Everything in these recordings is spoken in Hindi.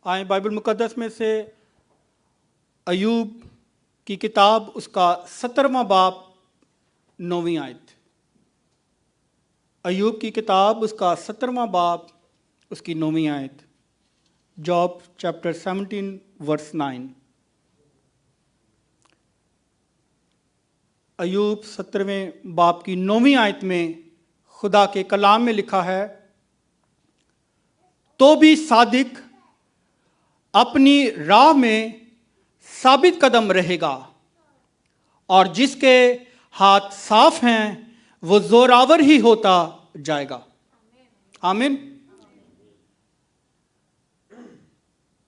आए बाइबल मुकद्दस में से अय्यूब की किताब उसका 17वां बाब 9वीं आयत। अय्यूब की किताब उसका 17वां बाब उसकी 9वीं आयत। Job chapter 17 verse 9। अय्यूब 17वें बाब की 9वीं आयत में खुदा के कलाम में लिखा है, तो भी सादिक अपनी राह में साबित कदम रहेगा और जिसके हाथ साफ हैं वो जोरावर ही होता जाएगा। आमीन।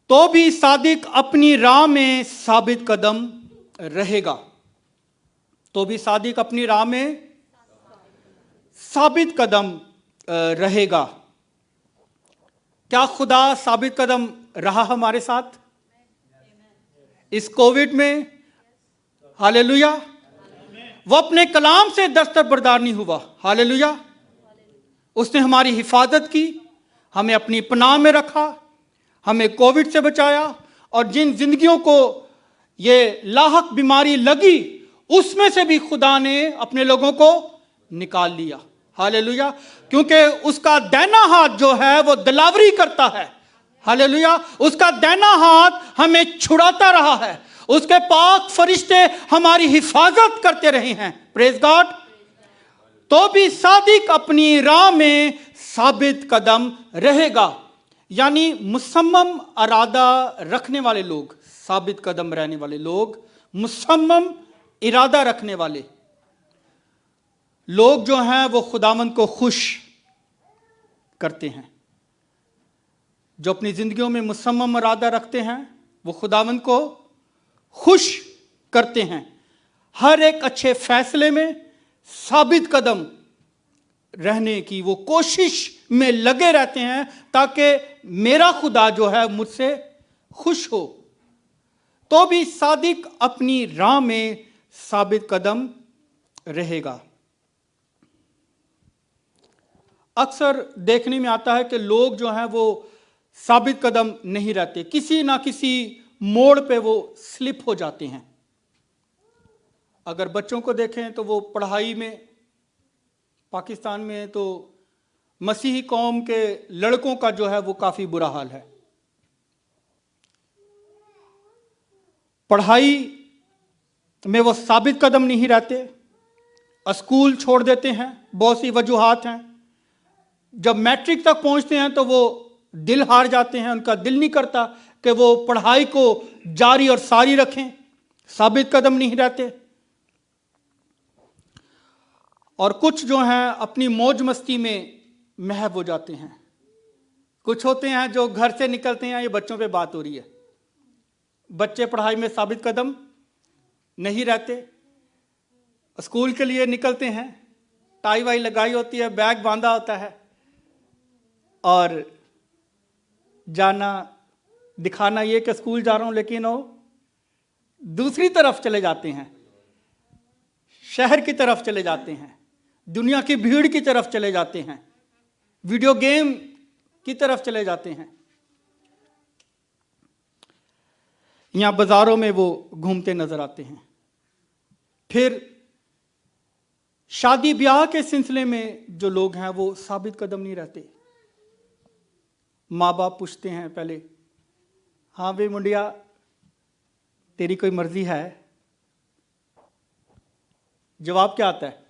तो भी सादिक अपनी राह में साबित कदम रहेगा। तो भी सादिक अपनी राह में साबित कदम रहेगा। क्या खुदा साबित कदम रहा हमारे साथ इस कोविड में? हालेलुया। वो अपने कलाम से दस्तबरदार नहीं हुआ। हालेलुया। उसने हमारी हिफाजत की, हमें अपनी पनाह में रखा, हमें कोविड से बचाया, और जिन जिंदगियों को ये लाहक बीमारी लगी उसमें से भी खुदा ने अपने लोगों को निकाल लिया। हालेलुया। क्योंकि उसका दाहिना हाथ जो है वो दिलावरी करता है। हालेलुया। उसका दाहिना हाथ हमें छुड़ाता रहा है। उसके पाक फरिश्ते हमारी हिफाजत करते रहे हैं। Praise God. तो भी सादिक अपनी राह में साबित कदम रहेगा। यानी मुसम्मम इरादा रखने वाले लोग, साबित कदम रहने वाले लोग, मुसम्मम इरादा रखने वाले लोग जो हैं वो खुदावंद को खुश करते हैं। जो अपनी जिंदगियों में मुसम्मम इरादा रखते हैं वो खुदावंद को खुश करते हैं। हर एक अच्छे फैसले में साबित कदम रहने की वो कोशिश में लगे रहते हैं ताकि मेरा खुदा जो है मुझसे खुश हो। तो भी सादिक अपनी राह में साबित कदम रहेगा। अक्सर देखने में आता है कि लोग जो हैं वो साबित कदम नहीं रहते, किसी ना किसी मोड़ पे वो स्लिप हो जाते हैं। अगर बच्चों को देखें तो वो पढ़ाई में, पाकिस्तान में तो मसीही कौम के लड़कों का जो है वो काफी बुरा हाल है। पढ़ाई में वो साबित कदम नहीं रहते, स्कूल छोड़ देते हैं, बहुत सी वजूहात हैं। जब मैट्रिक तक पहुंचते हैं तो वो दिल हार जाते हैं, उनका दिल नहीं करता कि वो पढ़ाई को जारी और सारी रखें, साबित कदम नहीं रहते। और कुछ जो हैं अपनी मौज मस्ती में महव हो जाते हैं। कुछ होते हैं जो घर से निकलते हैं, ये बच्चों पे बात हो रही है, बच्चे पढ़ाई में साबित कदम नहीं रहते, स्कूल के लिए निकलते हैं, टाई वाई लगाई होती है, बैग बांधा होता है और जाना दिखाना ये कि स्कूल जा रहा हूं, लेकिन वो दूसरी तरफ चले जाते हैं, शहर की तरफ चले जाते हैं, दुनिया की भीड़ की तरफ चले जाते हैं, वीडियो गेम की तरफ चले जाते हैं। यहां बाजारों में वो घूमते नजर आते हैं। फिर शादी ब्याह के सिलसिले में जो लोग हैं वो साबित कदम नहीं रहते। माँ बाप पूछते हैं पहले, हाँ वे मुंडिया तेरी कोई मर्जी है? जवाब क्या आता है?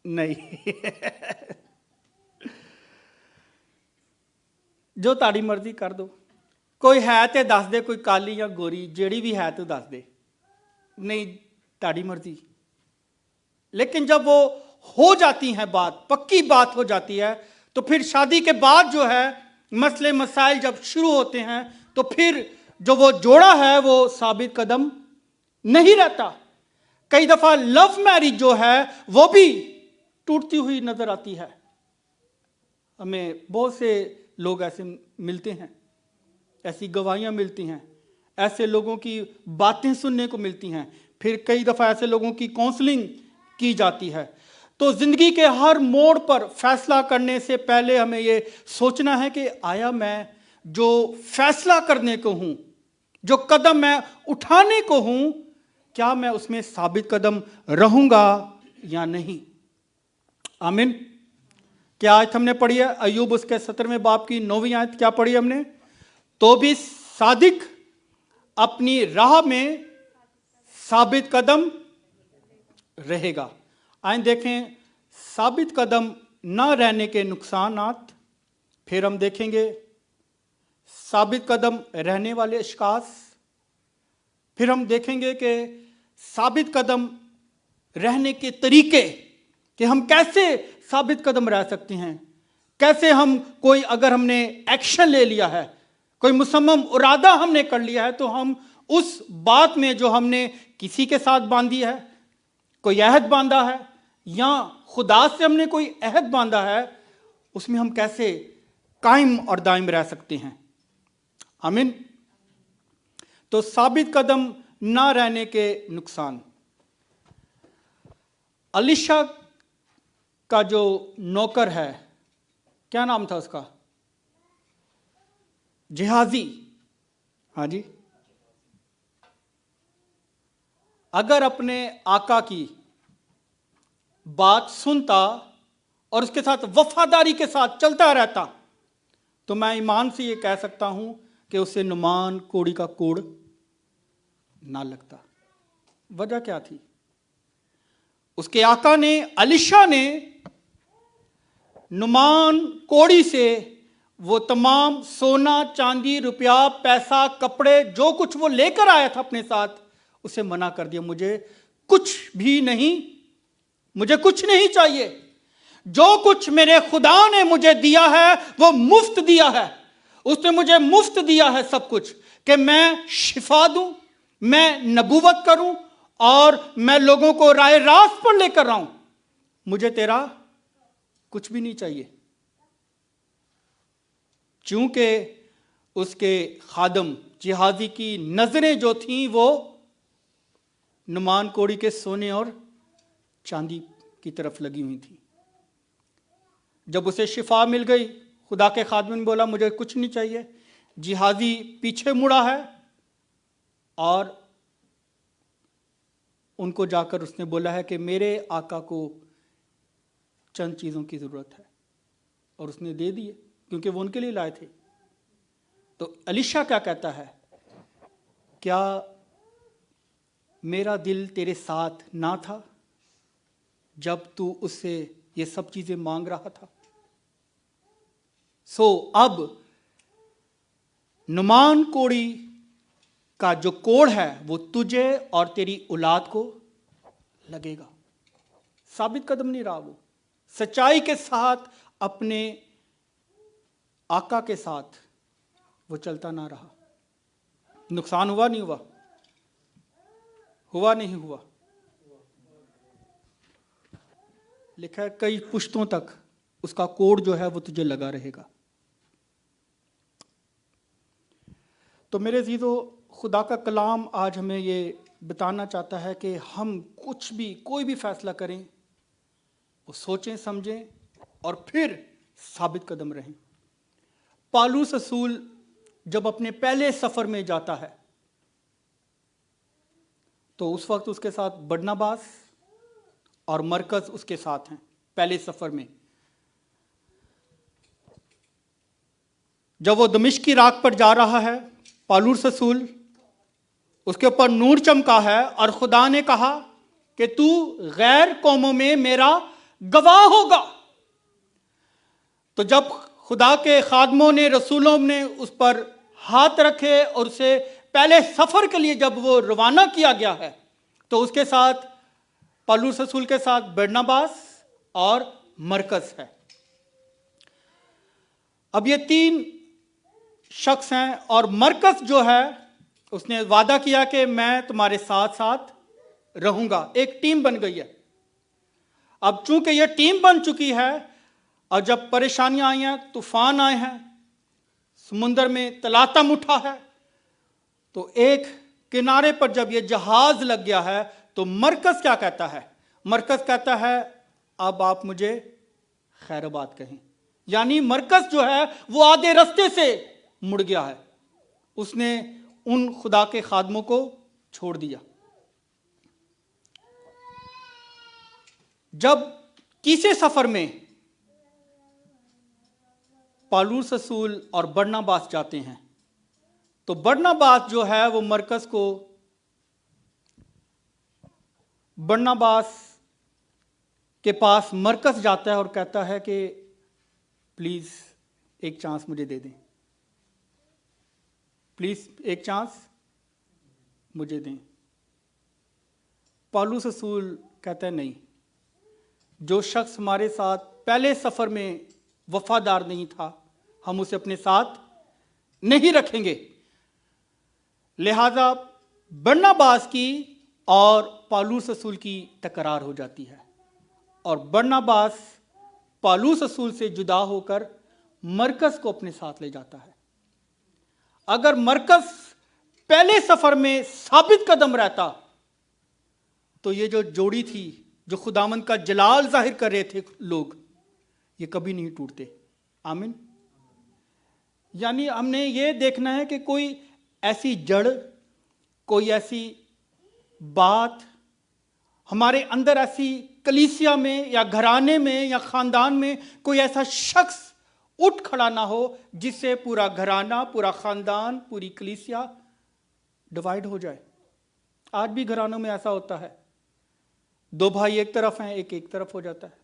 नहीं। जो ताड़ी मर्जी कर दो, कोई है तो दस दे, कोई काली या गोरी जेड़ी भी है तो दस दे, नहीं ताड़ी मर्जी। लेकिन जब वो हो जाती है बात, पक्की बात हो जाती है, तो फिर शादी के बाद जो है मसले मसाइल जब शुरू होते हैं तो फिर जो वो जोड़ा है वो साबित कदम नहीं रहता। कई दफा लव मैरिज जो है वो भी टूटती हुई नजर आती है। हमें बहुत से लोग ऐसे मिलते हैं, ऐसी गवाहियां मिलती हैं, ऐसे लोगों की बातें सुनने को मिलती हैं। फिर कई दफा ऐसे लोगों की काउंसलिंग की जाती है। तो जिंदगी के हर मोड़ पर फैसला करने से पहले हमें यह सोचना है कि आया मैं जो फैसला करने को हूं, जो कदम मैं उठाने को हूं, क्या मैं उसमें साबित कदम रहूंगा या नहीं? आमीन। क्या आयत हमने पढ़ी है? अय्यूब उसके 17वें बाब की 9वीं आयत क्या पढ़ी हमने? तो भी सादिक अपनी राह में साबित कदम रहेगा। आइए देखें साबित कदम न रहने के नुकसानात, फिर हम देखेंगे साबित कदम रहने वाले अशखास, फिर हम देखेंगे कि साबित कदम रहने के तरीके, कि हम कैसे साबित कदम रह सकते हैं, कैसे हम कोई अगर हमने एक्शन ले लिया है, कोई मुसम्मम इरादा हमने कर लिया है, तो हम उस बात में जो हमने किसी के साथ बांधी है, कोई अहद बांधा है या खुदा से हमने कोई अहद बांधा है, उसमें हम कैसे कायम और दायम रह सकते हैं। आमीन। तो साबित कदम ना रहने के नुकसान। अलीशा का जो नौकर है, क्या नाम था उसका? जिहाजी। हाँ जी। अगर अपने आका की बात सुनता और उसके साथ वफादारी के साथ चलता रहता, तो मैं ईमान से ये कह सकता हूं कि उसे नुमान कोड़ी का कोड़ ना लगता। वजह क्या थी? उसके आका ने, अलीशा ने नुमान कोड़ी से वो तमाम सोना चांदी रुपया पैसा कपड़े जो कुछ वो लेकर आया था अपने साथ, उसे मना कर दिया। मुझे कुछ भी नहीं, मुझे कुछ नहीं चाहिए। जो कुछ मेरे खुदा ने मुझे दिया है वो मुफ्त दिया है। उसने मुझे मुफ्त दिया है सब कुछ, कि मैं शिफा दूं, मैं नबूवत करूं और मैं लोगों को राह रास्त पर लेकर आऊं। मुझे तेरा कुछ भी नहीं चाहिए। चूंकि उसके खादम जिहाजी की नजरें जो थीं वो नुमान कोड़ी के सोने और चांदी की तरफ लगी हुई थी। जब उसे शिफा मिल गई, खुदा के खादम ने बोला मुझे कुछ नहीं चाहिए, जिहाजी पीछे मुड़ा है और उनको जाकर उसने बोला है कि मेरे आका को चंद चीज़ों की ज़रूरत है, और उसने दे दिए क्योंकि वो उनके लिए लाए थे। तो अलीशा क्या कहता है? क्या मेरा दिल तेरे साथ ना था जब तू उससे ये सब चीज़ें मांग रहा था? अब नुमान कोड़ी का जो कोड़ है वो तुझे और तेरी औलाद को लगेगा। साबित कदम नहीं रहा, वो सच्चाई के साथ अपने आका के साथ वो चलता ना रहा। नुकसान हुआ नहीं हुआ? हुआ नहीं हुआ? लिखा है कई पुश्तों तक उसका कोड जो है वो तुझे लगा रहेगा। तो मेरे अजीजों, खुदा का कलाम आज हमें ये बताना चाहता है कि हम कुछ भी, कोई भी फैसला करें, वो सोचें समझें और फिर साबित कदम रहें। पौलुस रसूल जब अपने पहले सफर में जाता है तो उस वक्त उसके साथ बरनबास और मरकस उसके साथ हैं। पहले सफर में जब वो दमिश्क की राह पर जा रहा है, पौलुस रसूल, उसके ऊपर नूर चमका है और खुदा ने कहा कि तू गैर कौमों में मेरा गवाह होगा। तो जब खुदा के खादमों ने, रसूलों ने उस पर हाथ रखे और उसे पहले सफर के लिए जब वो रवाना किया गया है, तो उसके साथ पौलुस रसूल के साथ बरनबास और मरकस है। अब ये तीन शख्स हैं और मरकस जो है उसने वादा किया कि मैं तुम्हारे साथ साथ रहूंगा। एक टीम बन गई है। अब चूंकि ये टीम बन चुकी है और जब परेशानियां आई हैं, तूफान आए हैं, समुद्र में तलातम उठा है, तो एक किनारे पर जब ये जहाज लग गया है तो मरकस क्या कहता है? मरकस कहता है अब आप मुझे खैरबाद कहें। यानी मरकस जो है वो आधे रास्ते से मुड़ गया है, उसने उन खुदा के खादमों को छोड़ दिया। जब तीसरे सफर में पौलुस रसूल और बरनबास जाते हैं, तो बरनबास जो है वो मरकस को, बरनबास के पास मरकस जाता है और कहता है कि प्लीज एक चांस मुझे दे दें, प्लीज एक चांस मुझे दें। पौलुस रसूल कहता है नहीं, जो शख्स हमारे साथ पहले सफर में वफादार नहीं था, हम उसे अपने साथ नहीं रखेंगे। लिहाजा बरनबास की और पौलुस रसूल की तकरार हो जाती है और बरनबास पौलुस रसूल से जुदा होकर मरकस को अपने साथ ले जाता है। अगर मरकस पहले सफर में साबित कदम रहता तो ये जो जोड़ी थी, जो खुदावंद का जलाल जाहिर कर रहे थे लोग, ये कभी नहीं टूटते। आमीन। यानी हमने ये देखना है कि कोई ऐसी जड़, कोई ऐसी बात हमारे अंदर, ऐसी कलीसिया में या घराने में या खानदान में कोई ऐसा शख्स उठ खड़ा ना हो जिससे पूरा घराना, पूरा खानदान, पूरी कलीसिया डिवाइड हो जाए। आज भी घरानों में ऐसा होता है, 2 भाई एक तरफ हैं, एक तरफ हो जाता है,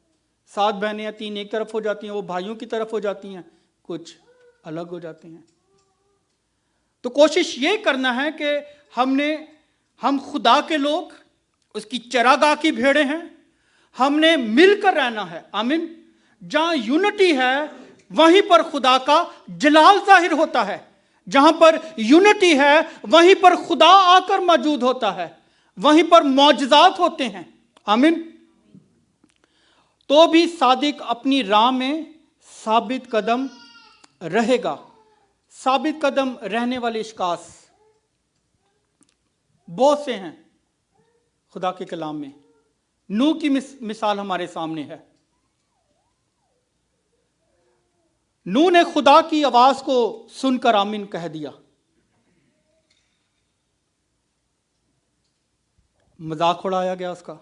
7 बहनें या 3 एक तरफ हो जाती हैं, वो भाइयों की तरफ हो जाती हैं, कुछ अलग हो जाते हैं। तो कोशिश ये करना है कि हम खुदा के लोग, उसकी चरागाह की भेड़ें हैं, हमने मिलकर रहना है। आमीन। जहां यूनिटी है वहीं पर खुदा का जलाल जाहिर होता है, जहां पर यूनिटी है वहीं पर खुदा आकर मौजूद होता है, वहीं पर मौजज़ात होते हैं। आमीन। तो भी सादिक अपनी राह में साबित कदम रहेगा। साबित कदम रहने वाले इश्कास बहुत से हैं खुदा के कलाम में। नूह की मिसाल हमारे सामने है। नूह ने खुदा की आवाज को सुनकर आमीन कह दिया। मजाक उड़ाया गया उसका,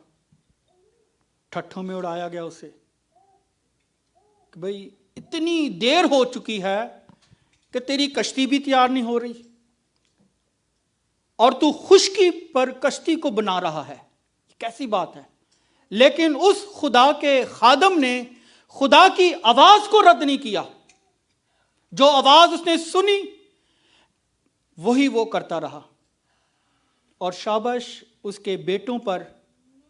ठट्ठों में उड़ाया गया उसे कि भाई इतनी देर हो चुकी है कि तेरी कश्ती भी तैयार नहीं हो रही और तू खुश्की पर कश्ती को बना रहा है, कैसी बात है। लेकिन उस खुदा के खादम ने खुदा की आवाज को रद्द नहीं किया। जो आवाज उसने सुनी वही वो करता रहा। और शाबाश उसके बेटों पर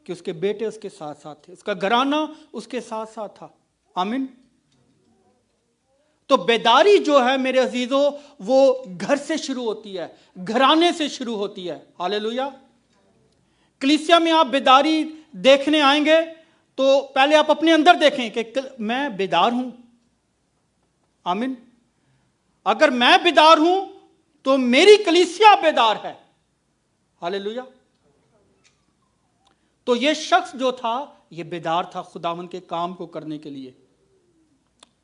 कि उसके बेटे उसके साथ साथ थे, उसका घराना उसके साथ साथ था। आमीन। तो बेदारी जो है मेरे अजीजों, वो घर से शुरू होती है, घराने से शुरू होती है। हालेलुया। कलीसिया में आप बेदारी देखने आएंगे तो पहले आप अपने अंदर देखें कि मैं बेदार हूं। आमीन। अगर मैं बेदार हूं तो मेरी कलीसिया बेदार है। हालेलुया। तो यह शख्स जो था यह बेदार था खुदावंद के काम को करने के लिए।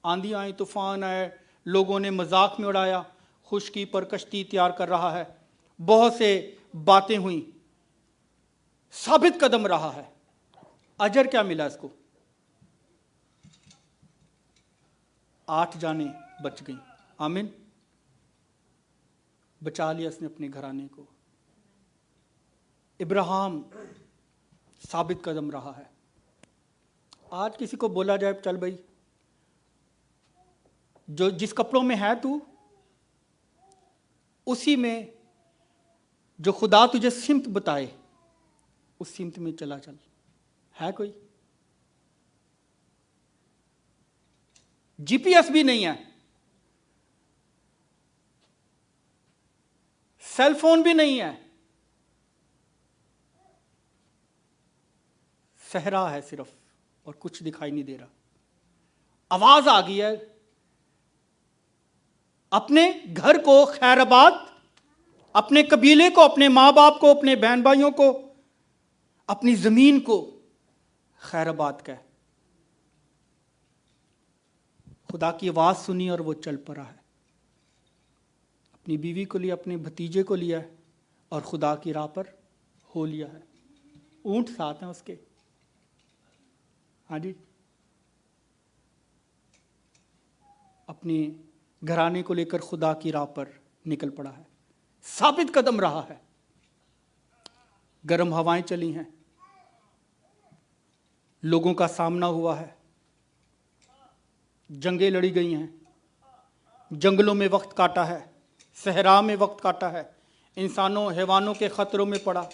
आंधी आई, तूफान आए, लोगों ने मजाक में उड़ाया, खुश्की पर कश्ती तैयार कर रहा है, बहुत से बातें हुई, साबित कदम रहा है। अजर क्या मिला इसको? 8 जानें बच गईं। आमीन। बचा लिया उसने अपने घराने को। इब्राहिम साबित कदम रहा है। आज किसी को बोला जाए चल भाई जो जिस कपड़ों में है तू, उसी में जो खुदा तुझे सिमत बताए उस सिमत में चला चल, है कोई? जीपीएस भी नहीं है, सेल फोन भी नहीं है, सहरा है सिर्फ और कुछ दिखाई नहीं दे रहा। आवाज आ गई है, अपने घर को खैराबाद, अपने कबीले को, अपने माँ बाप को, अपने बहन भाइयों को, अपनी जमीन को खैराबाद का। खुदा की आवाज सुनी और वो चल पड़ा है। अपनी बीवी को लिया, अपने भतीजे को लिया है और खुदा की राह पर हो लिया है। ऊंट साथ हैं उसके। हाँ जी, अपने घराने को लेकर खुदा की राह पर निकल पड़ा है, साबित कदम रहा है। गर्म हवाएं चली हैं, लोगों का सामना हुआ है, जंगें लड़ी गई हैं, जंगलों में वक्त काटा है, सहरा में वक्त काटा है, इंसानों हैवानों के खतरों में पड़ा।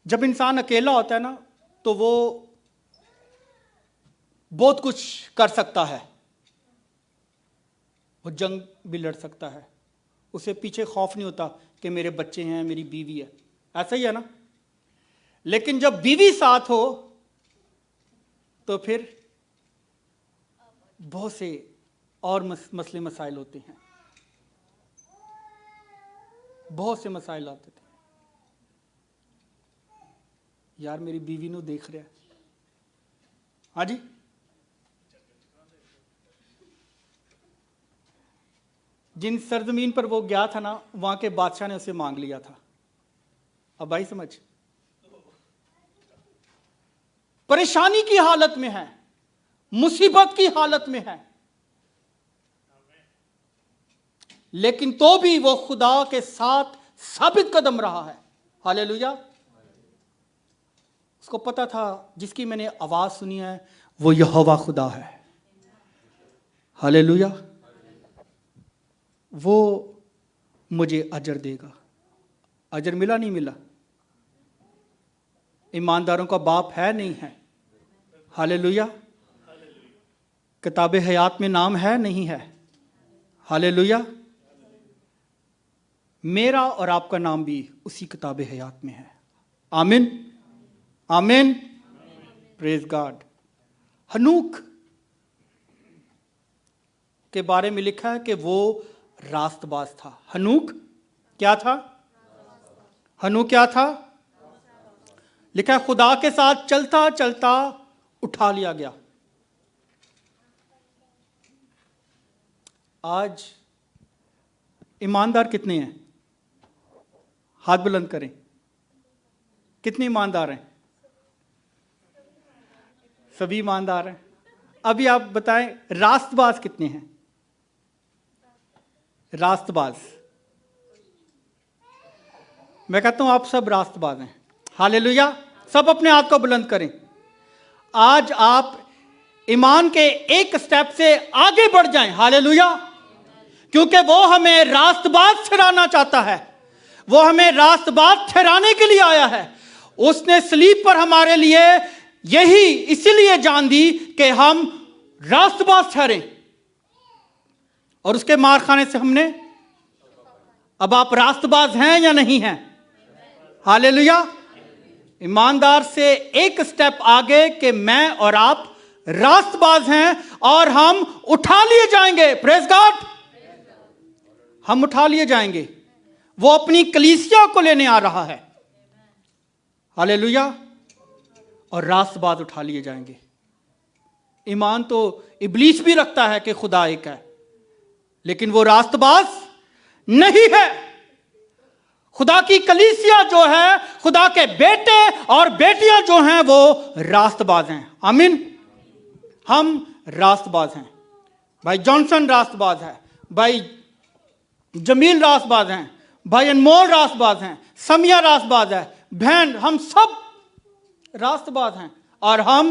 जब इंसान अकेला होता है ना, तो वो बहुत कुछ कर सकता है। वो जंग भी लड़ सकता है, उसे पीछे खौफ नहीं होता कि मेरे बच्चे हैं, मेरी बीवी है, ऐसा ही है ना। लेकिन जब बीवी साथ हो तो फिर बहुत से और मसले मसाइल होते हैं, बहुत से मसाइल आते थे। यार मेरी बीवी ਨੂੰ देख रहा है। हाँ जी, जिन सरजमीन पर वो गया था ना, वहां के बादशाह ने उसे मांग लिया था। अब भाई समझ, परेशानी की हालत में है, मुसीबत की हालत में है, लेकिन तो भी वो खुदा के साथ साबित कदम रहा है। हालेलुया। उसको पता था जिसकी मैंने आवाज सुनी है वो यहोवा खुदा है। हालेलुया। वो मुझे अजर देगा। अजर मिला नहीं मिला? ईमानदारों का बाप है नहीं है? हालेलुया। किताब हयात में नाम है नहीं है? हालेलुया। मेरा और आपका नाम भी उसी किताब हयात में है। आमीन, आमीन, प्रेज गॉड। हनूक के बारे में लिखा है कि वो रास्तबाज था। हनूक क्या था? हनूक क्या था? लिखा है खुदा के साथ चलता चलता उठा लिया गया। आज ईमानदार कितने हैं? हाथ बुलंद करें। कितने ईमानदार हैं? सभी ईमानदार हैं। अभी आप बताएं रास्तबाज कितने हैं? रास्तबाज, मैं कहता हूं आप सब रास्तबाज हैं। हालेलुया। सब अपने हाथ को बुलंद करें। आज आप ईमान के एक स्टेप से आगे बढ़ जाएं। हालेलुया। क्योंकि वो हमें रास्तबाज ठहराना चाहता है। वो हमें रास्तबाज ठहराने के लिए आया है। उसने सलीब पर हमारे लिए यही इसीलिए जान दी कि हम रास्तबाज ठहरें, और उसके मार खाने से हमने, अब आप रास्तबाज हैं या नहीं हैं? हालेलुया। ईमानदार से एक स्टेप आगे कि मैं और आप रास्तबाज हैं और हम उठा लिए जाएंगे। Praise God. हम उठा लिए जाएंगे। वो अपनी कलीसिया को लेने आ रहा है। हालेलुया। और रास्तबाज उठा लिए जाएंगे। ईमान तो इब्लीस भी रखता है कि खुदा एक है, लेकिन वो रास्तबाज नहीं है। खुदा की कलीसिया जो है, खुदा के बेटे और बेटियां जो हैं, वो रास्तबाज हैं। आमीन। हम रास्तबाज हैं। भाई जॉनसन रास्तबाज है, भाई जमील रास्तबाज हैं, भाई अनमोल रास्तबाज हैं, समिया रास्तबाज है, बहन, हम सब रास्तबाज हैं और हम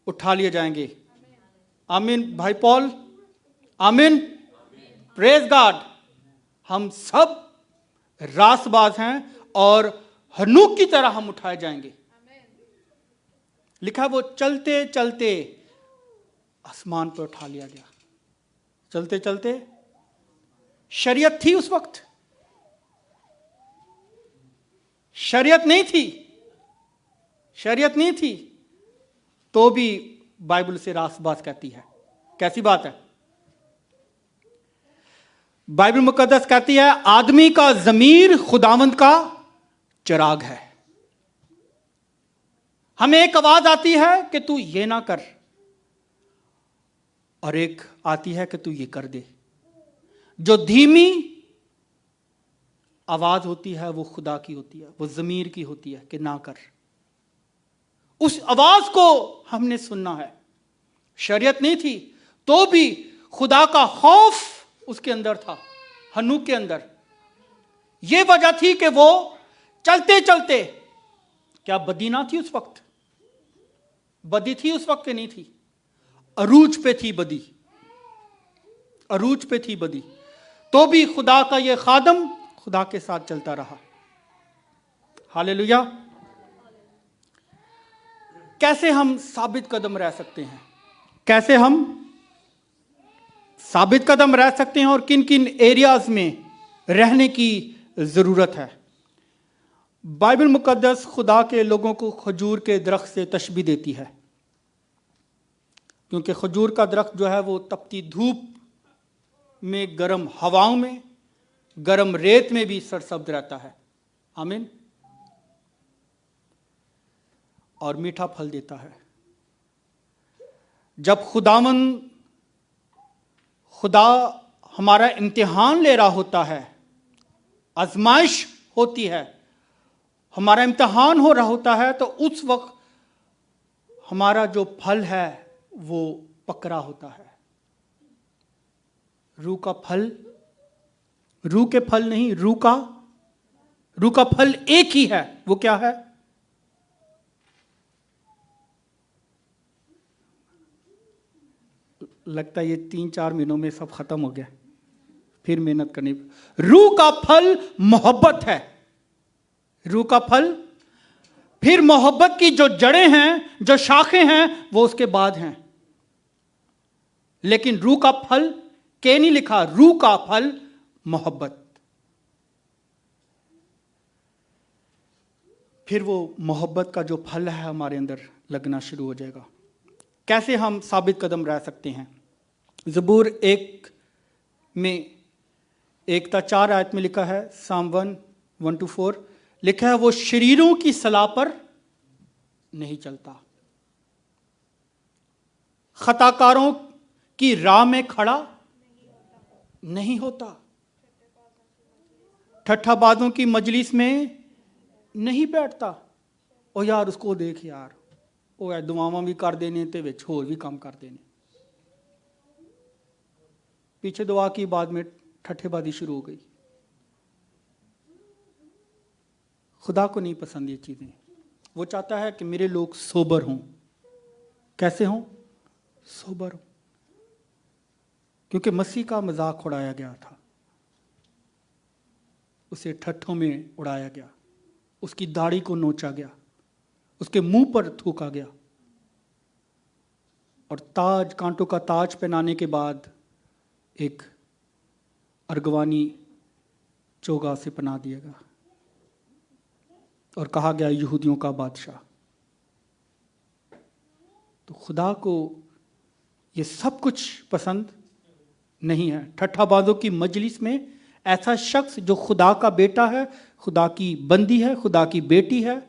उठा लिए जाएंगे। आमीन। भाई पॉल, आमीन, प्रेज गॉड। हम सब रास्तबाज हैं और हनूक की तरह हम उठाए जाएंगे। लिखा वो चलते चलते आसमान पर उठा लिया गया। चलते चलते। शरीयत थी उस वक्त? शरीयत नहीं थी। शरीयत नहीं थी तो भी बाइबल से रास्तबाज कहती है। कैसी बात है? बाइबल मुकद्दस कहती है आदमी का ज़मीर खुदावंद का चिराग है। हमें एक आवाज आती है कि तू ये ना कर, और एक आती है कि तू ये कर दे। जो धीमी आवाज होती है वो खुदा की होती है, वो ज़मीर की होती है कि ना कर। उस आवाज को हमने सुनना है। शरीयत नहीं थी तो भी खुदा का खौफ उसके अंदर था, हनूक के अंदर। यह वजह थी कि वो चलते चलते, क्या बदी ना थी उस वक्त? बदी थी उस वक्त के नहीं थी? अरूज पे थी बदी, अरूज पे थी बदी, तो भी खुदा का यह खादम खुदा के साथ चलता रहा। हालेलुया। कैसे हम साबित कदम रह सकते हैं? कैसे हम साबित कदम रह सकते हैं और किन किन एरियाज में रहने की जरूरत है? बाइबल मुकद्दस खुदा के लोगों को खजूर के दरख्त से तशबीह देती है, क्योंकि खजूर का दरख्त जो है वो तपती धूप में, गर्म हवाओं में, गर्म रेत में भी सरसब्ज रहता है। आमीन। और मीठा फल देता है। जब खुदा हमारा इम्तिहान ले रहा होता है, आजमाइश होती है, हमारा इम्तिहान हो रहा होता है, तो उस वक्त हमारा जो फल है वो पकड़ा होता है। रूह का फल, रूह के फल नहीं, रूह का फल एक ही है। वो क्या है? लगता है ये 3-4 महीनों में सब खत्म हो गया, फिर मेहनत करनी। रूह का फल मोहब्बत है। रूह का फल, फिर मोहब्बत की जो जड़ें हैं, जो शाखें हैं, वो उसके बाद हैं। लेकिन रूह का फल के नहीं लिखा, रूह का फल मोहब्बत। फिर वो मोहब्बत का जो फल है हमारे अंदर लगना शुरू हो जाएगा। कैसे हम साबित कदम रह सकते हैं? ज़बूर 1 में 1-4 आयत में लिखा है, साम 1:1-4 लिखा है, वो शरीरों की सलाह पर नहीं चलता, खताकारों की राह में खड़ा नहीं होता, ठट्ठाबाजों की मजलिस में नहीं बैठता। ओ यार उसको देख यार, ओ यार दुआवां भी कर देने ते विच होर भी काम कर देने, पीछे दुआ की बाद में ठट्ठेबाजी शुरू हो गई। खुदा को नहीं पसंद ये चीजें। वो चाहता है कि मेरे लोग सोबर हों। कैसे हों? सोबर हों। क्योंकि मसीह का मजाक उड़ाया गया था, उसे ठट्ठों में उड़ाया गया, उसकी दाढ़ी को नोचा गया, उसके मुंह पर थूका गया, और ताज, कांटों का ताज पहनाने के बाद एक अर्गवानी चोगा से पहना दिया गया और कहा गया यहूदियों का बादशाह। तो खुदा को ये सब कुछ पसंद नहीं है। ठट्ठाबाजों की मजलिस में ऐसा शख्स जो खुदा का बेटा है, खुदा की बंदी है, खुदा की बेटी है,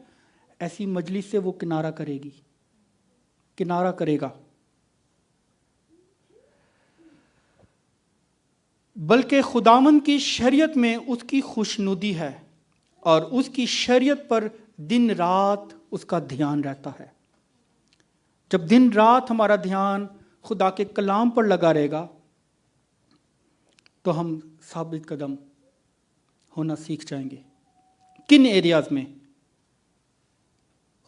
ऐसी मजलिस से वो किनारा करेगी, किनारा करेगा। बल्कि खुदावन की शरीयत में उसकी खुशनुदी है और उसकी शरीयत पर दिन रात उसका ध्यान रहता है। जब दिन रात हमारा ध्यान खुदा के कलाम पर लगा रहेगा तो हम साबित कदम होना सीख जाएंगे। किन एरियाज में?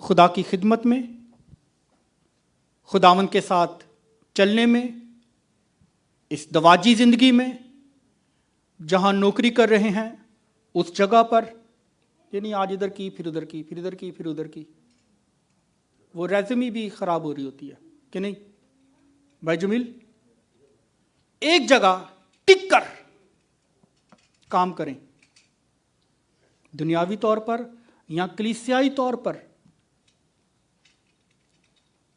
खुदा की खिदमत में, खुदावन के साथ चलने में, इस दवाजी जिंदगी में, जहां नौकरी कर रहे हैं उस जगह पर, ये नहीं आज इधर की फिर उधर की, फिर इधर की फिर उधर की, वो रेज़्यूमे भी खराब हो रही होती है कि नहीं भाई जमील? एक जगह टिक कर काम करें, दुनियावी तौर पर या कलीसियाई तौर पर,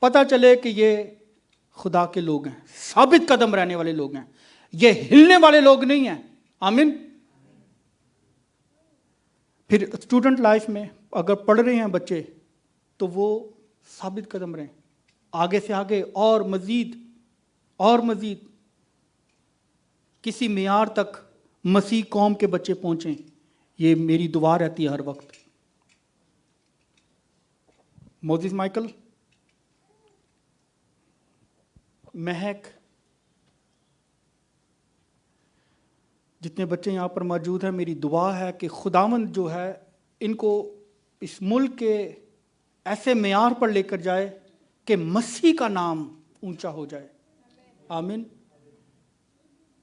पता चले कि ये खुदा के लोग हैं, साबित कदम रहने वाले लोग हैं, ये हिलने वाले लोग नहीं हैं। आमीन। फिर स्टूडेंट लाइफ में अगर पढ़ रहे हैं बच्चे तो वो साबित कदम रहें, आगे से आगे और मजीद और मजीद। किसी मेयार तक मसीह कौम के बच्चे पहुंचें, ये मेरी दुआ रहती है हर वक्त। मोजिस माइकल, महक, जितने बच्चे यहाँ पर मौजूद हैं, मेरी दुआ है कि खुदावंद जो है इनको इस मुल्क के ऐसे मेयार पर लेकर जाए कि मसीह का नाम ऊंचा हो जाए। आमीन।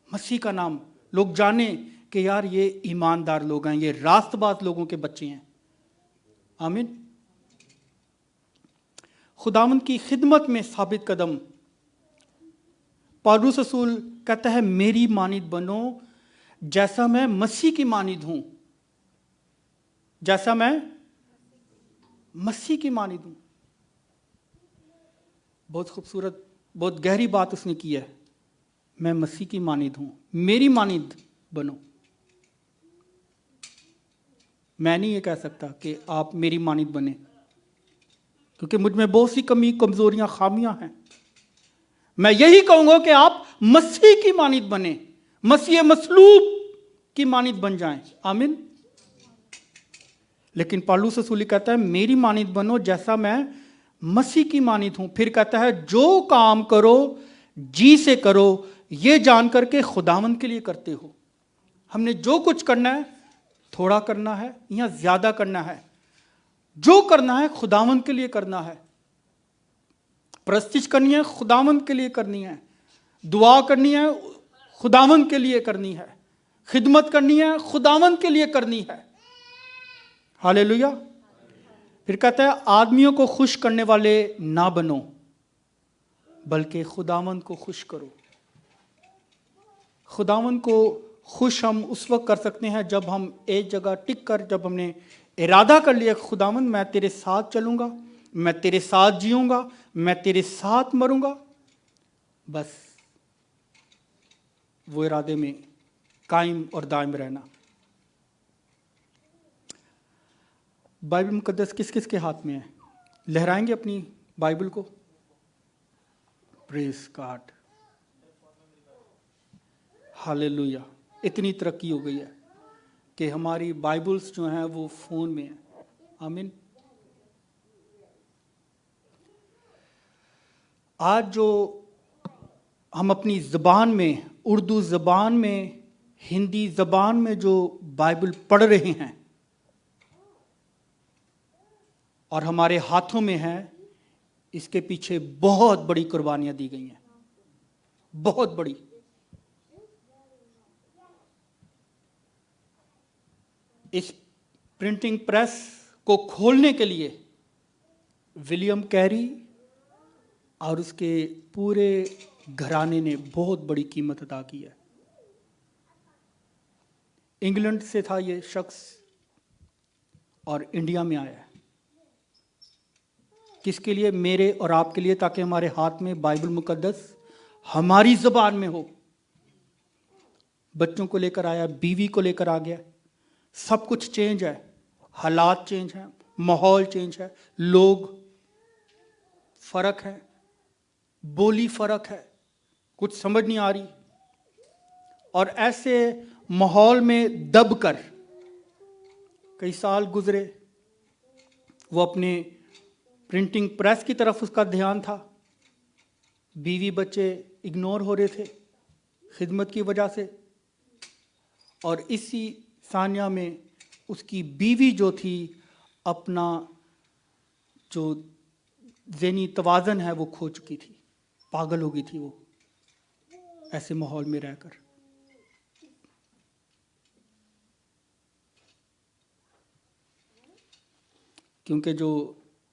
मसीह का नाम लोग जाने कि यार ये ईमानदार लोग हैं, ये रास्तबाज लोगों के बच्चे हैं। आमीन। खुदावंद की खिदमत में साबित कदम। पौलुस रसूल कहता है मेरी मानिद बनो जैसा मैं मसीह की मानिद हूं, जैसा मैं मसीह की मानिद हूं। बहुत खूबसूरत, बहुत गहरी बात उसने की है। मैं मसीह की मानिद हूं, मेरी मानिद बनो। मैं नहीं ये कह सकता कि आप मेरी मानिद बने, क्योंकि मुझ में बहुत सी कमी, कमजोरियां, खामियां हैं। मैं यही कहूंगा कि आप मसीह की मानिद बने, मसीह मसलूब की मानिद बन जाएं। आमीन। लेकिन पौलुस रसूल कहता है मेरी मानिद बनो जैसा मैं मसीह की मानिद हूं। फिर कहता है जो काम करो जी से करो, ये जानकर के खुदावंद के लिए करते हो। हमने जो कुछ करना है, थोड़ा करना है या ज्यादा करना है, जो करना है खुदावंद के लिए करना है। प्रस्तिश करनी है खुदावंद के लिए करनी है, दुआ करनी है खुदावंद के लिए करनी है, खिदमत करनी है खुदावंद के लिए करनी है। हालेलुया। फिर कहता है आदमियों को खुश करने वाले ना बनो, बल्कि खुदावंद को खुश करो। खुदावंद को खुश हम उस वक्त कर सकते हैं जब हम एक जगह टिक कर, जब हमने इरादा कर लिया खुदावंद मैं तेरे साथ चलूंगा, मैं तेरे साथ जीऊंगा, मैं तेरे साथ मरूंगा। बस वो इरादे में कायम और दायम रहना। बाइबल मुकद्दस किस किस के हाथ में है? लहराएंगे अपनी बाइबल को। Praise God, hallelujah. इतनी तरक्की हो गई है कि हमारी बाइबल्स जो हैं वो फोन में है। आमीन। आज जो हम अपनी ज़बान में, उर्दू ज़बान में, हिंदी ज़बान में जो बाइबल पढ़ रहे हैं और हमारे हाथों में है, इसके पीछे बहुत बड़ी कुर्बानियां दी गई हैं, बहुत बड़ी। इस प्रिंटिंग प्रेस को खोलने के लिए विलियम कैरी और उसके पूरे घराने ने बहुत बड़ी कीमत अदा की है। इंग्लैंड से था ये शख्स और इंडिया में आया है। किसके लिए? मेरे और आपके लिए, ताकि हमारे हाथ में बाइबल मुकद्दस हमारी ज़बान में हो। बच्चों को लेकर आया, बीवी को लेकर आ गया। सब कुछ चेंज है, हालात चेंज हैं, माहौल चेंज है, लोग फर्क है, बोली फर्क है, कुछ समझ नहीं आ रही। और ऐसे माहौल में दबकर कई साल गुजरे। वो अपने प्रिंटिंग प्रेस की तरफ उसका ध्यान था। बीवी बच्चे इग्नोर हो रहे थे खिदमत की वजह से। और इसी सानिया में उसकी बीवी जो थी, अपना जो ज़हनी तवाज़न है वो खो चुकी थी, पागल हो गई थी वो ऐसे माहौल में रहकर। क्योंकि जो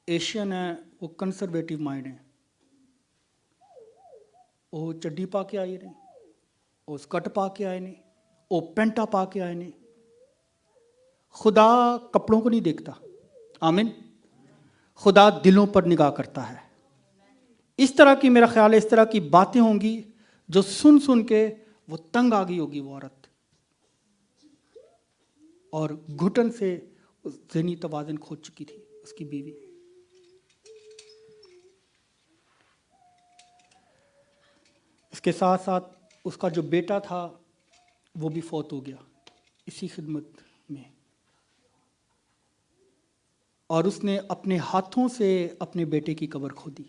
एशियन है वो कंजर्वेटिव माइंड है। वो चड्डी पा के आए ने, वो स्कर्ट पा के आए ने, वो पेंटा पा के आए ने। खुदा कपड़ों को नहीं देखता। आमीन। खुदा दिलों पर निगाह करता है। इस तरह की, मेरा ख्याल है, इस तरह की बातें होंगी जो सुन सुन के वो तंग आ गई होगी वो औरत, और घुटन से ज़हनी तवाज़ुन खो चुकी थी उसकी बीवी। इसके साथ साथ उसका जो बेटा था वो भी फौत हो गया इसी खिदमत में, और उसने अपने हाथों से अपने बेटे की कब्र खोदी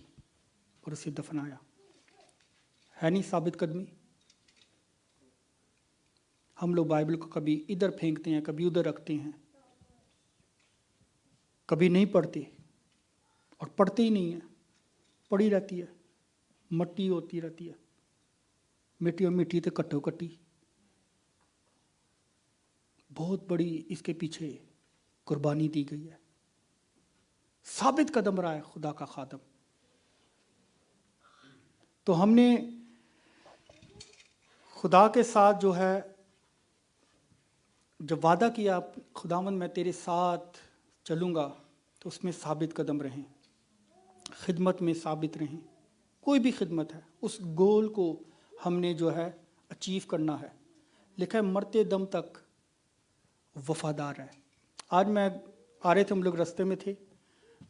और उसे दफनाया। है नहीं साबित कदमी? हम लोग बाइबल को कभी इधर फेंकते हैं, कभी उधर रखते हैं, कभी नहीं पढ़ते, और पढ़ते ही नहीं है, पड़ी रहती है, मट्टी होती रहती है, मिट्टी और मिट्टी तो कट्टो कट्टी। बहुत बड़ी इसके पीछे कुर्बानी दी गई है। साबित कदम रहा है खुदा का खादम। तो हमने खुदा के साथ जो है जब वादा किया, खुदावंद मैं तेरे साथ चलूँगा, तो उसमें साबित कदम रहें, खिदमत में साबित रहें। कोई भी खिदमत है, उस गोल को हमने जो है अचीव करना है। लिखा है मरते दम तक वफादार है। आज मैं आ रहे थे, हम लोग रास्ते में थे,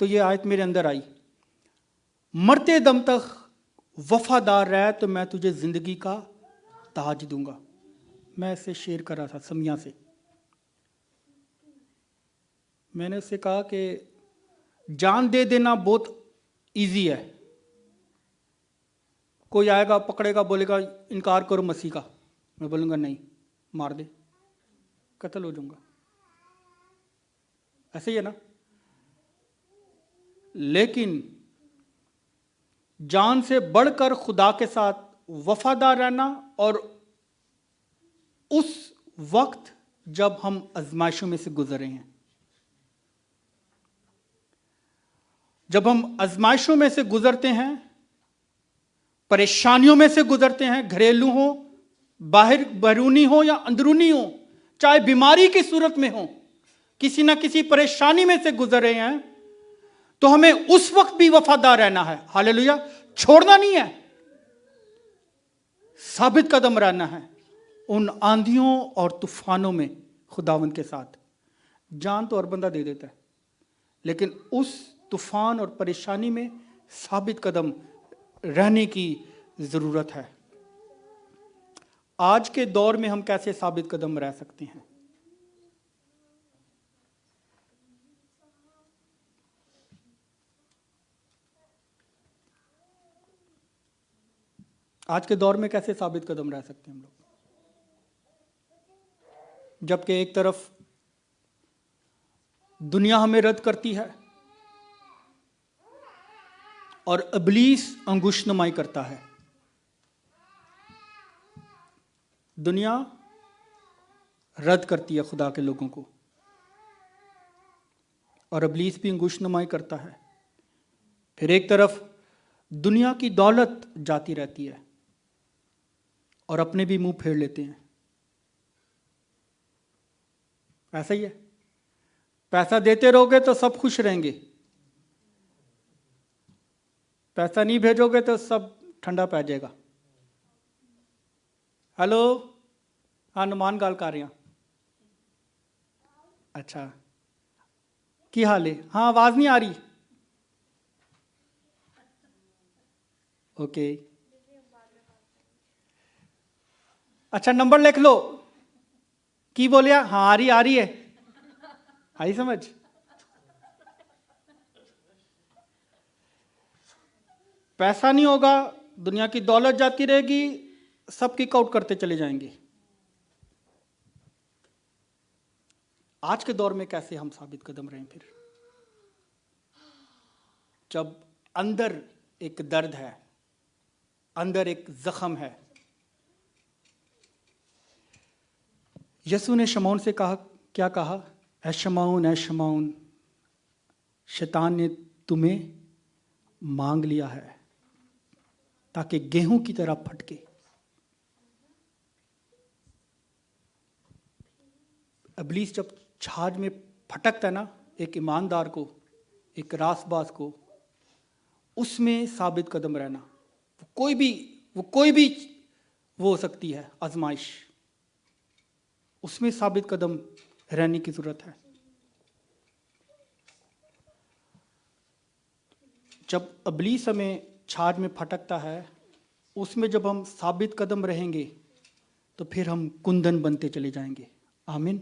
तो ये आयत मेरे अंदर आई, मरते दम तक वफादार रह तो मैं तुझे जिंदगी का ताज दूंगा। मैं इसे शेयर कर रहा था समिया से। मैंने उससे कहा कि जान दे देना बहुत इजी है। कोई आएगा, पकड़ेगा, बोलेगा इनकार करो मसीह का, मैं बोलूँगा नहीं, मार दे, कत्ल हो जाऊंगा। ऐसे ही है ना? लेकिन जान से बढ़कर खुदा के साथ वफादार रहना, और उस वक्त जब हम आजमाइशों में से गुजरे हैं, जब हम आजमाइशों में से गुजरते हैं, परेशानियों में से गुजरते हैं, घरेलू हो, बाहर बैरूनी हो या अंदरूनी हो, चाहे बीमारी की सूरत में हो, किसी ना किसी परेशानी में से गुजर रहे हैं, तो हमें उस वक्त भी वफादार रहना है। हालेलुया! छोड़ना नहीं है, साबित कदम रहना है उन आंधियों और तूफानों में खुदावंद के साथ। जान तो हर बंदा दे देता है, लेकिन उस तूफान और परेशानी में साबित कदम रहने की जरूरत है। आज के दौर में हम कैसे साबित कदम रह सकते हैं? आज के दौर में कैसे साबित कदम रह सकते हैं हम लोग? जबकि एक तरफ दुनिया हमें रद्द करती है और इब्लीस अंगुशनुमाई करता है। दुनिया रद्द करती है खुदा के लोगों को, और इब्लीस भी अंगुशनुमाई करता है। फिर एक तरफ दुनिया की दौलत जाती रहती है और अपने भी मुंह फेर लेते हैं। ऐसा ही है, पैसा देते रहोगे तो सब खुश रहेंगे, पैसा नहीं भेजोगे तो सब ठंडा पै जाएगा। हेलो, हाँ नुमान गाल कर रहे हैं। अच्छा, की हाल है? हाँ आवाज नहीं आ रही? ओके, अच्छा नंबर लिख लो। की बोलिया? हाँ आ रही है, आई समझ? पैसा नहीं होगा, दुनिया की दौलत जाती रहेगी, सब किक आउट करते चले जाएंगे। आज के दौर में कैसे हम साबित कदम रहें? फिर जब अंदर एक दर्द है, अंदर एक जख्म है। यसू ने शमौन से कहा, क्या कहा? ऐ शमौन, शैतान ने तुम्हें मांग लिया है ताकि गेहूं की तरह फटके। इब्लीस जब छाज में फटकता है ना, एक ईमानदार को, एक रासबाज को, उसमें साबित कदम रहना। वो कोई भी वो हो सकती है आजमाइश, उसमें साबित कदम रहने की जरूरत है। जब इब्लीस हमें छाज में फटकता है, उसमें जब हम साबित कदम रहेंगे तो फिर हम कुंदन बनते चले जाएंगे। आमीन।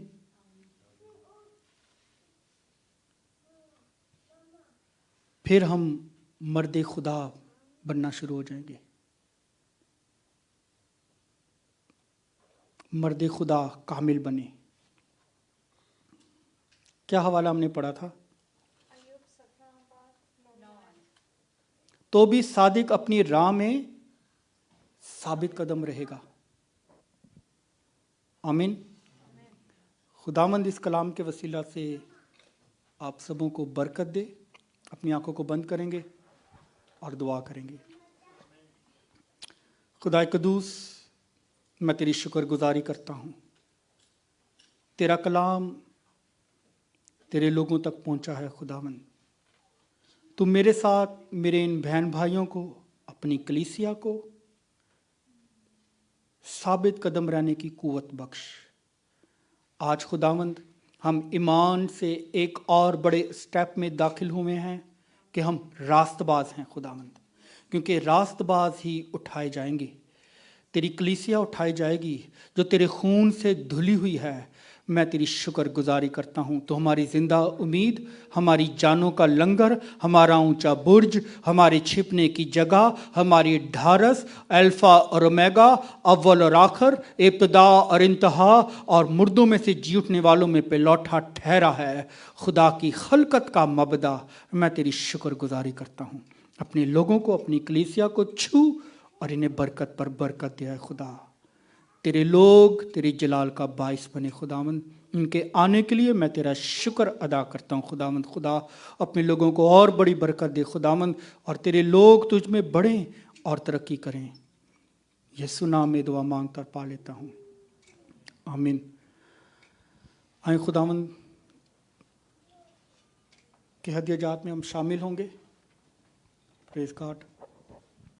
फिर हम मर्द खुदा बनना शुरू हो जाएंगे। मर्द खुदा कामिल बने। क्या हवाला हमने पढ़ा था? तो भी सादिक अपनी राह में साबित कदम रहेगा। आमीन। खुदामंद इस कलाम के वसीला से आप सबों को बरकत दे। अपनी आंखों को बंद करेंगे और दुआ करेंगे। खुदा कदूस, मैं तेरी शुक्रगुजारी करता हूँ। तेरा कलाम तेरे लोगों तक पहुँचा है खुदावंद। तू मेरे साथ मेरे इन बहन भाइयों को, अपनी कलीसिया को साबित कदम रहने की कुव्वत बख्श। आज खुदावंद हम ईमान से एक और बड़े स्टेप में दाखिल हुए हैं कि हम रास्तबाज हैं खुदावंद, क्योंकि रास्तबाज ही उठाए जाएंगे। तेरी कलीसिया उठाई जाएगी जो तेरे खून से धुली हुई है। मैं तेरी शुक्रगुजारी करता हूँ। तो हमारी जिंदा उम्मीद, हमारी जानों का लंगर, हमारा ऊंचा बुर्ज, हमारे छिपने की जगह, हमारी ढारस, अल्फा और ओमेगा, अव्वल और आखिर, इब्तिदा और इंतहा, और मुर्दों में से जी उठने वालों में पे लौटा ठहरा है। खुदा की खलकत का मबदा, मैं तेरी शुक्रगुजारी करता हूँ। अपने लोगों को, अपनी कलीसिया को छू और इन्हें बरकत पर बरकत दिया है खुदा। तेरे लोग तेरे जलाल का बाइस बने खुदावंद। इनके आने के लिए मैं तेरा शुक्र अदा करता हूँ खुदावंद। खुदा अपने लोगों को और बड़ी बरकत दे खुदावंद, और तेरे लोग तुझ में बढ़ें और तरक्की करें। यीशु नाम में दुआ मांग कर पा लेता हूँ। आमीन। आए खुदावंद के हदिया जात में हम शामिल होंगे। Praise God.